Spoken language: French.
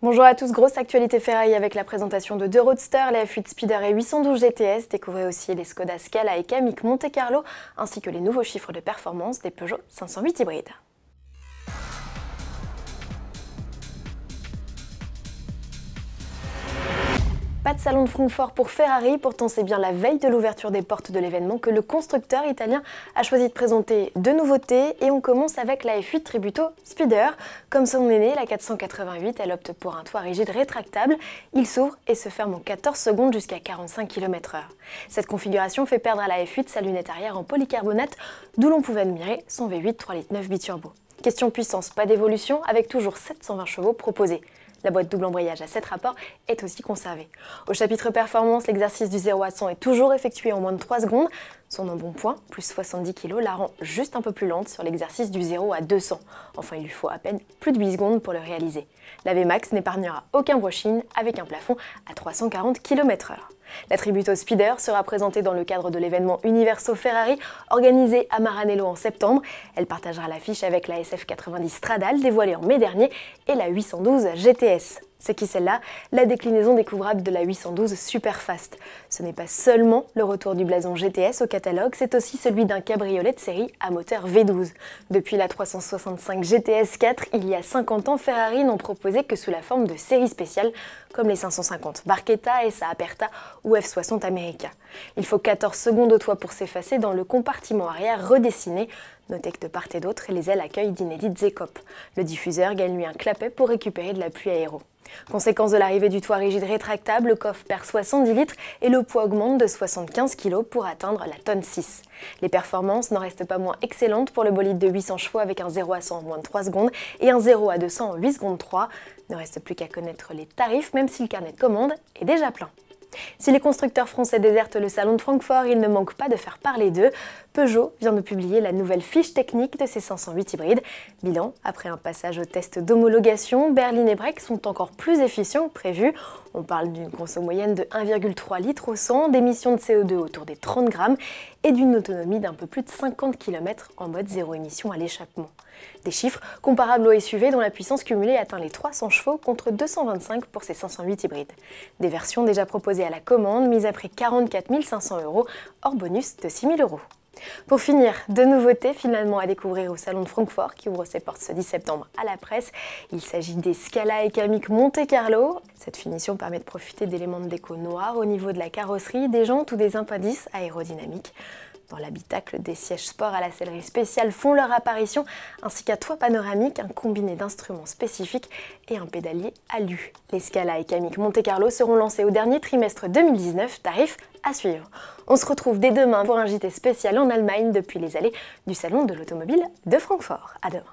Bonjour à tous, grosse actualité Ferrari avec la présentation de deux roadsters, les F8 Speeder et 812 GTS. Découvrez aussi les Skoda Scala et Kamiq Monte Carlo, ainsi que les nouveaux chiffres de performance des Peugeot 508 hybrides. Pas de salon de Francfort pour Ferrari, pourtant c'est bien la veille de l'ouverture des portes de l'événement que le constructeur italien a choisi de présenter deux nouveautés et on commence avec la F8 Tributo Speeder. Comme son aîné, la 488, elle opte pour un toit rigide rétractable. Il s'ouvre et se ferme en 14 secondes jusqu'à 45 km/h. Cette configuration fait perdre à la F8 sa lunette arrière en polycarbonate, d'où l'on pouvait admirer son V8 3,9 litres biturbo. Question puissance, pas d'évolution, avec toujours 720 chevaux proposés. La boîte double embrayage à 7 rapports est aussi conservée. Au chapitre performance, l'exercice du 0 à 100 est toujours effectué en moins de 3 secondes. Son embonpoint, plus 70 kg, la rend juste un peu plus lente sur l'exercice du 0 à 200. Enfin, il lui faut à peine plus de 8 secondes pour le réaliser. La VMAX n'épargnera aucun brushing avec un plafond à 340 km/h. La Tributo Speeder sera présentée dans le cadre de l'événement Universo Ferrari organisé à Maranello en septembre. Elle partagera l'affiche avec la SF90 Stradale dévoilée en mai dernier et la 812 GTS. C'est qui celle-là? La déclinaison découvrable de la 812 Superfast. Ce n'est pas seulement le retour du blason GTS au catalogue, c'est aussi celui d'un cabriolet de série à moteur V12. Depuis la 365 GTS 4, il y a 50 ans, Ferrari n'en proposait que sous la forme de séries spéciales, comme les 550 Barchetta, SA Aperta ou F60 America. Il faut 14 secondes au toit pour s'effacer dans le compartiment arrière redessiné. Notez que de part et d'autre, les ailes accueillent d'inédites écopes. Le diffuseur gagne lui un clapet pour récupérer de la pluie aéro. Conséquence de l'arrivée du toit rigide rétractable, le coffre perd 70 litres et le poids augmente de 75 kg pour atteindre la tonne 6. Les performances n'en restent pas moins excellentes pour le bolide de 800 chevaux avec un 0 à 100 en moins de 3 secondes et un 0 à 200 en 8 secondes 3. Ne reste plus qu'à connaître les tarifs, même si le carnet de commande est déjà plein. Si les constructeurs français désertent le salon de Francfort, il ne manque pas de faire parler d'eux. Peugeot vient de publier la nouvelle fiche technique de ses 508 hybrides. Bilan, après un passage au test d'homologation, berline et break sont encore plus efficients que prévu. On parle d'une conso moyenne de 1,3 litres au 100, d'émissions de CO2 autour des 30 grammes et d'une autonomie d'un peu plus de 50 km en mode zéro émission à l'échappement. Des chiffres comparables au SUV dont la puissance cumulée atteint les 300 chevaux contre 225 pour ces 508 hybrides. Des versions déjà proposées à la commande, mises à prix 44 500 €, hors bonus de 6 000 €. Pour finir, deux nouveautés finalement à découvrir au salon de Francfort qui ouvre ses portes ce 10 septembre à la presse. Il s'agit des Scala et Kamiq Monte Carlo. Cette finition permet de profiter d'éléments de déco noirs au niveau de la carrosserie, des jantes ou des impendices aérodynamiques. Dans l'habitacle, des sièges sport à la sellerie spéciale font leur apparition, ainsi qu'un toit panoramique, un combiné d'instruments spécifiques et un pédalier alu. Les Scala et Kamiq Monte Carlo seront lancés au dernier trimestre 2019, tarif à suivre. On se retrouve dès demain pour un JT spécial en Allemagne depuis les allées du Salon de l'Automobile de Francfort. À demain.